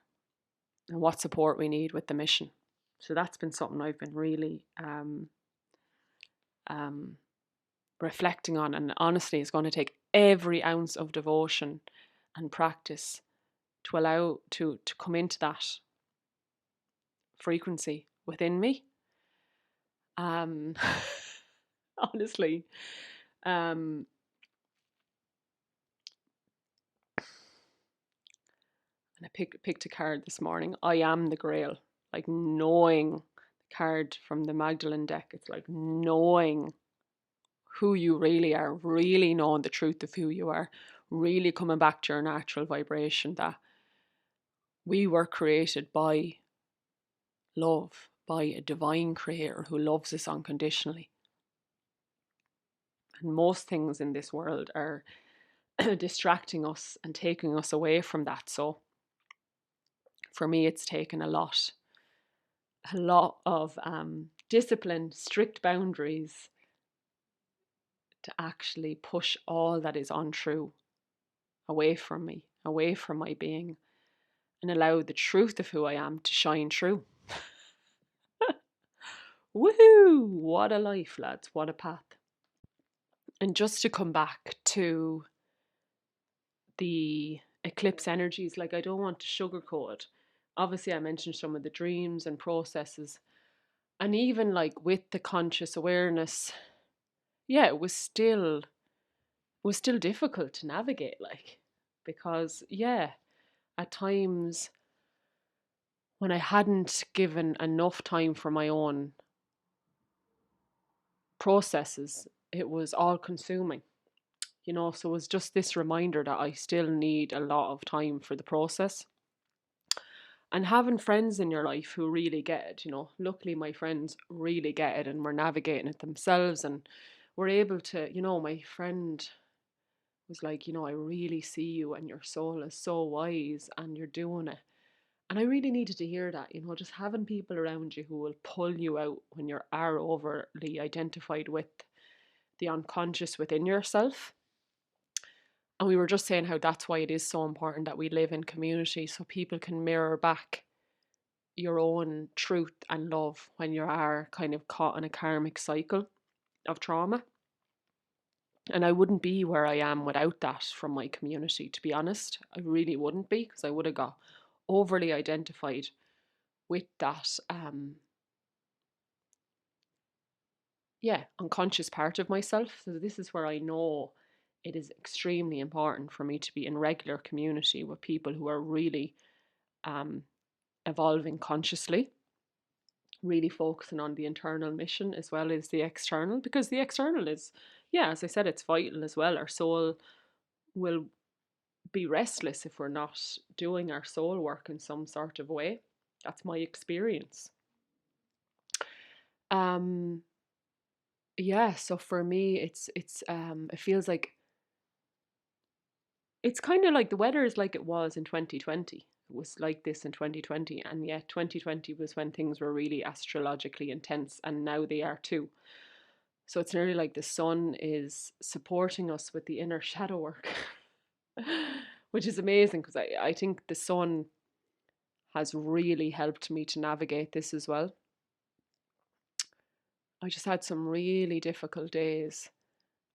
and what support we need with the mission. So that's been something I've been really um, reflecting on, and honestly, it's going to take every ounce of devotion and practice to allow to come into that frequency within me. Um, honestly, um, and I picked a card this morning. I am the Grail. Like knowing the card from the Magdalene deck. It's like knowing who you really are, really knowing the truth of who you are, really coming back to your natural vibration, that we were created by love, by a divine creator who loves us unconditionally. And most things in this world are distracting us and taking us away from that. So for me, it's taken a lot of discipline, strict boundaries to actually push all that is untrue away from me, away from my being, and allow the truth of who I am to shine through. Woohoo! What a life, lads, what a path. And just to come back to the eclipse energies, like I don't want to sugarcoat it. Obviously, I mentioned some of the dreams and processes, and even like with the conscious awareness, yeah, it was still difficult to navigate, like, because yeah, at times when I hadn't given enough time for my own processes, it was all consuming, so it was just this reminder that I still need a lot of time for the process. And having friends in your life who really get it, luckily my friends really get it and were navigating it themselves, and were able to, my friend was like, I really see you and your soul is so wise and you're doing it. And I really needed to hear that, just having people around you who will pull you out when you are overly identified with the unconscious within yourself. And we were just saying how that's why it is so important that we live in community, so people can mirror back your own truth and love when you are kind of caught in a karmic cycle of trauma. And I wouldn't be where I am without that from my community, to be honest. I really wouldn't be, because I would have got overly identified with that, yeah, unconscious part of myself. So this is where I know it is extremely important for me to be in regular community with people who are really um, evolving consciously, really focusing on the internal mission as well as the external, because the external is, yeah, as I said, it's vital as well. Our soul will be restless if we're not doing our soul work in some sort of way. That's my experience. Um, yeah, so for me, it feels like it's kind of like the weather is like it was in 2020. It was like this in 2020, and yet 2020 was when things were really astrologically intense, and now they are too. So it's nearly like the sun is supporting us with the inner shadow work, which is amazing, because I think the sun has really helped me to navigate this as well. I just had some really difficult days,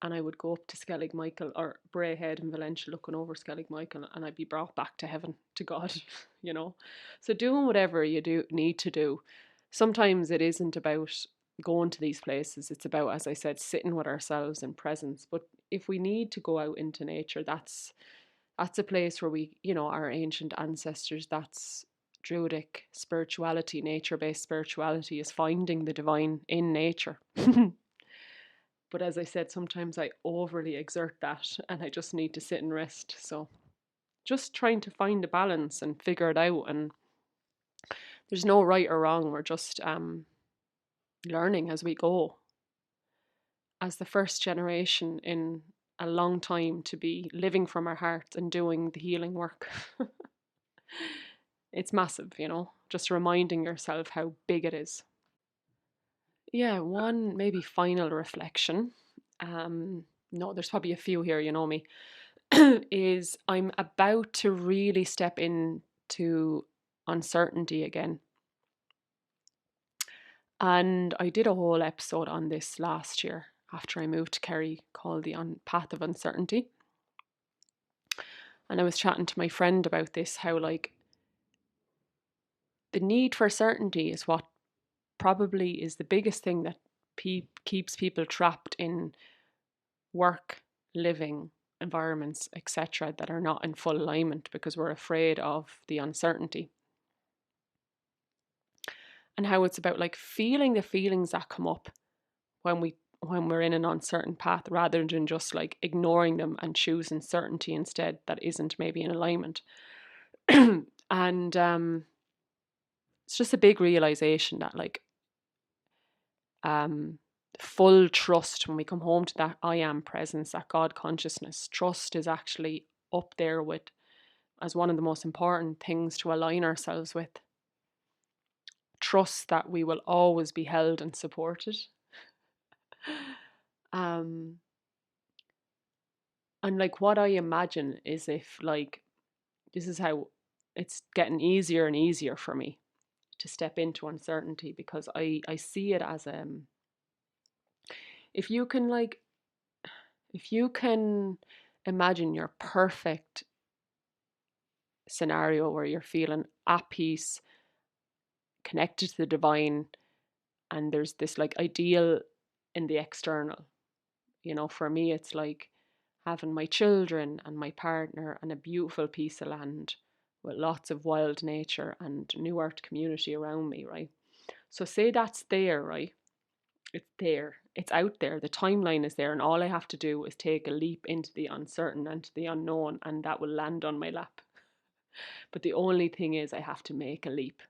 and I would go up to Skellig Michael or Braehead in Valentia looking over Skellig Michael, and I'd be brought back to heaven, to God, you know. So doing whatever you do need to do. Sometimes it isn't about going to these places. It's about, as I said, sitting with ourselves in presence. But if we need to go out into nature, that's a place where we, our ancient ancestors, that's Druidic spirituality, nature-based spirituality, is finding the divine in nature. But as I said, sometimes I overly exert that and I just need to sit and rest. So just trying to find a balance and figure it out. And there's no right or wrong. We're just learning as we go. As the first generation in a long time to be living from our hearts and doing the healing work. It's massive, just reminding yourself how big it is. Yeah, one maybe final reflection. No, there's probably a few here, you know me. Is I'm about to really step into uncertainty again. And I did a whole episode on this last year after I moved to Kerry, called The Path of Uncertainty. And I was chatting to my friend about this, how like the need for certainty is what probably is the biggest thing that keeps people trapped in work, living environments, etc., that are not in full alignment, because we're afraid of the uncertainty. And how it's about like feeling the feelings that come up when we're in an uncertain path, rather than just like ignoring them and choosing certainty instead that isn't maybe in alignment. And it's just a big realization that like um full trust, when we come home to that I am presence, that God consciousness, trust is actually up there with as one of the most important things to align ourselves with. Trust that we will always be held and supported. um and like what I imagine is, if like this is how it's getting easier and easier for me to step into uncertainty, because I see it as if you can like if you can imagine your perfect scenario where you're feeling at peace, connected to the divine, and there's this like ideal in the external. For me, it's like having my children and my partner and a beautiful piece of land with lots of wild nature and new earth community around me, right? So say that's there, right? It's there. It's out there. The timeline is there, and all I have to do is take a leap into the uncertain and to the unknown, and that will land on my lap. But the only thing is, I have to make a leap.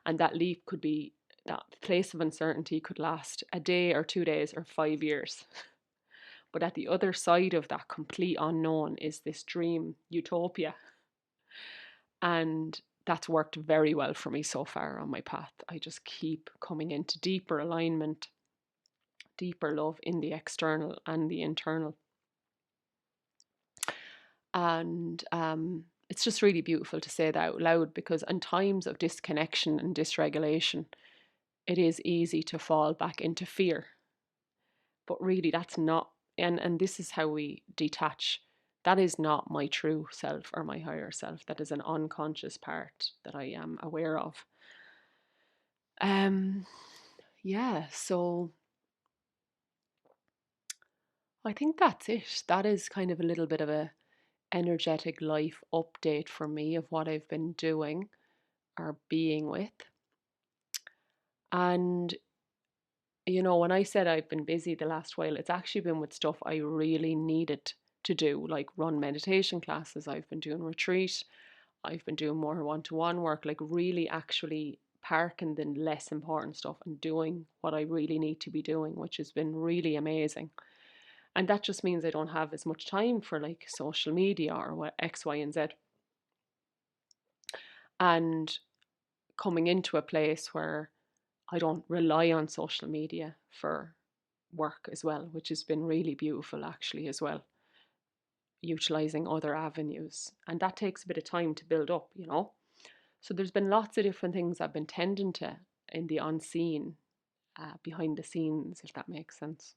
And that leap could be, that place of uncertainty could last a day or 2 days or 5 years. But at the other side of that complete unknown is this dream utopia. And that's worked very well for me so far on my path. I just keep coming into deeper alignment, deeper love in the external and the internal. And it's just really beautiful to say that out loud, because in times of disconnection and dysregulation, it is easy to fall back into fear. But really, that's not and this is how we detach. That is not my true self or my higher self. That is an unconscious part that I am aware of. Um, yeah, so I think that's it. That is kind of a little bit of a energetic life update for me of what I've been doing or being with. And when I said I've been busy the last while, it's actually been with stuff I really needed to do, like run meditation classes. I've been doing retreat. I've been doing more one-to-one work, like really actually parking the less important stuff and doing what I really need to be doing, which has been really amazing. And that just means I don't have as much time for like social media or what X, Y, and Z. And coming into a place where I don't rely on social media for work as well, which has been really beautiful actually as well, utilizing other avenues. And that takes a bit of time to build up. So there's been lots of different things I've been tending to in the unseen, behind the scenes, if that makes sense.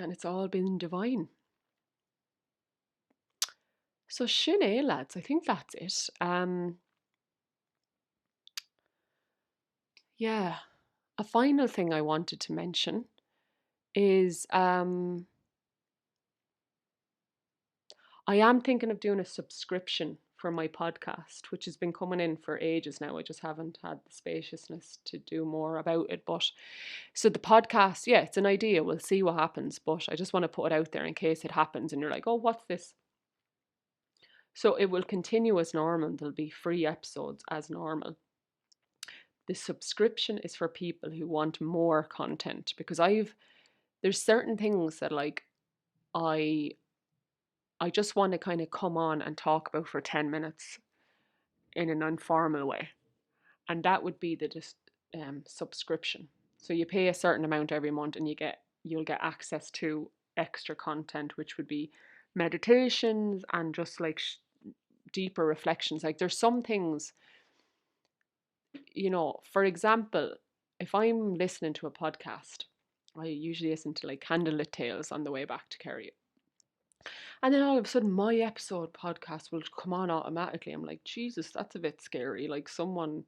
And it's all been divine. So Sinead, lads, I think that's it. Yeah, a final thing I wanted to mention is I am thinking of doing a subscription for my podcast, which has been coming in for ages now. I just haven't had the spaciousness to do more about it. But so the podcast, yeah, it's an idea. We'll see what happens. But I just want to put it out there in case it happens and you're like, oh, what's this? So it will continue as normal. There'll be free episodes as normal. The subscription is for people who want more content, because there's certain things that like I just want to kind of come on and talk about for 10 minutes in an informal way. And that would be the subscription. So you pay a certain amount every month and you'll get access to extra content, which would be meditations and just like deeper reflections. Like there's some things, for example, if I'm listening to a podcast, I usually listen to like Candlelit Tales on the way back to Kerry. And then all of a sudden, my episode podcast will come on automatically. I'm like, Jesus, that's a bit scary. Like someone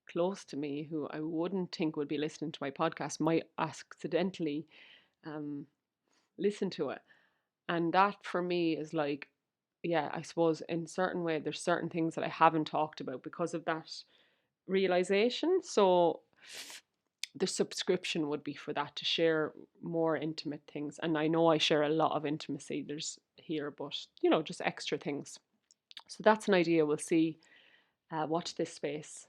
close to me who I wouldn't think would be listening to my podcast might accidentally um, listen to it. And that for me is like, yeah, I suppose in certain way, there's certain things that I haven't talked about because of that realization. So the subscription would be for that, to share more intimate things. And I know I share a lot of intimacy there's here, but just extra things. So that's an idea. We'll see. Watch this space.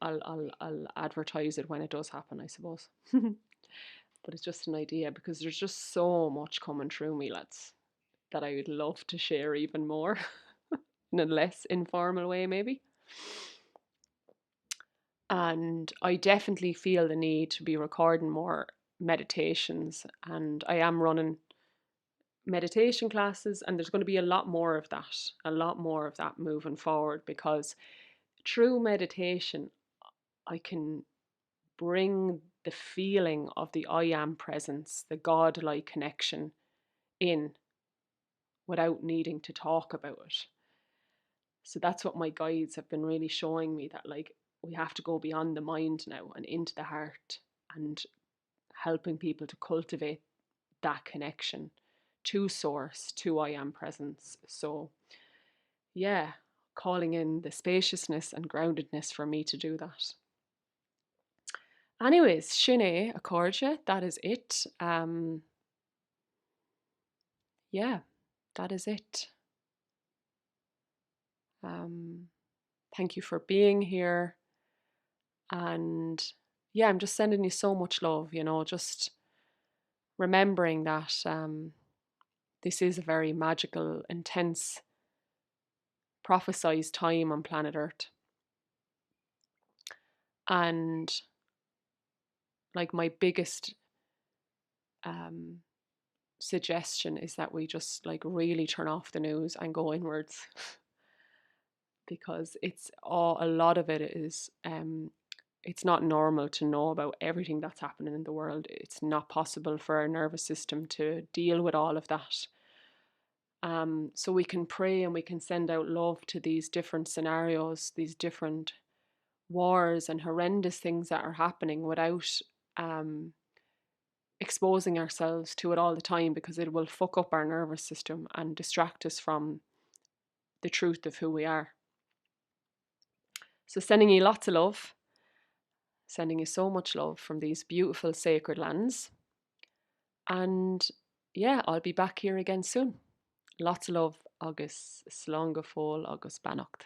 I'll advertise it when it does happen, I suppose. But it's just an idea because there's just so much coming through me, lads, that I would love to share even more in a less informal way, maybe. And I definitely feel the need to be recording more meditations, and I am running meditation classes, and there's going to be a lot more of that moving forward, because through meditation I can bring the feeling of the I am presence, the godlike connection in without needing to talk about it. So that's what my guides have been really showing me, that like we have to go beyond the mind now and into the heart, and helping people to cultivate that connection to source, to I am presence. So yeah, calling in the spaciousness and groundedness for me to do that. Anyways, Sinead, Accordia, that is it. Yeah, that is it. Thank you for being here. And yeah, I'm just sending you so much love, just remembering that this is a very magical, intense, prophesized time on planet Earth. And like my biggest suggestion is that we just like really turn off the news and go inwards. Because a lot of it is it's not normal to know about everything that's happening in the world. It's not possible for our nervous system to deal with all of that. So we can pray and we can send out love to these different scenarios, these different wars and horrendous things that are happening without um, exposing ourselves to it all the time, because it will fuck up our nervous system and distract us from the truth of who we are. So sending you lots of love, sending you so much love from these beautiful sacred lands. And yeah, I'll be back here again soon. Lots of love, agus slán go fóill agus beannacht.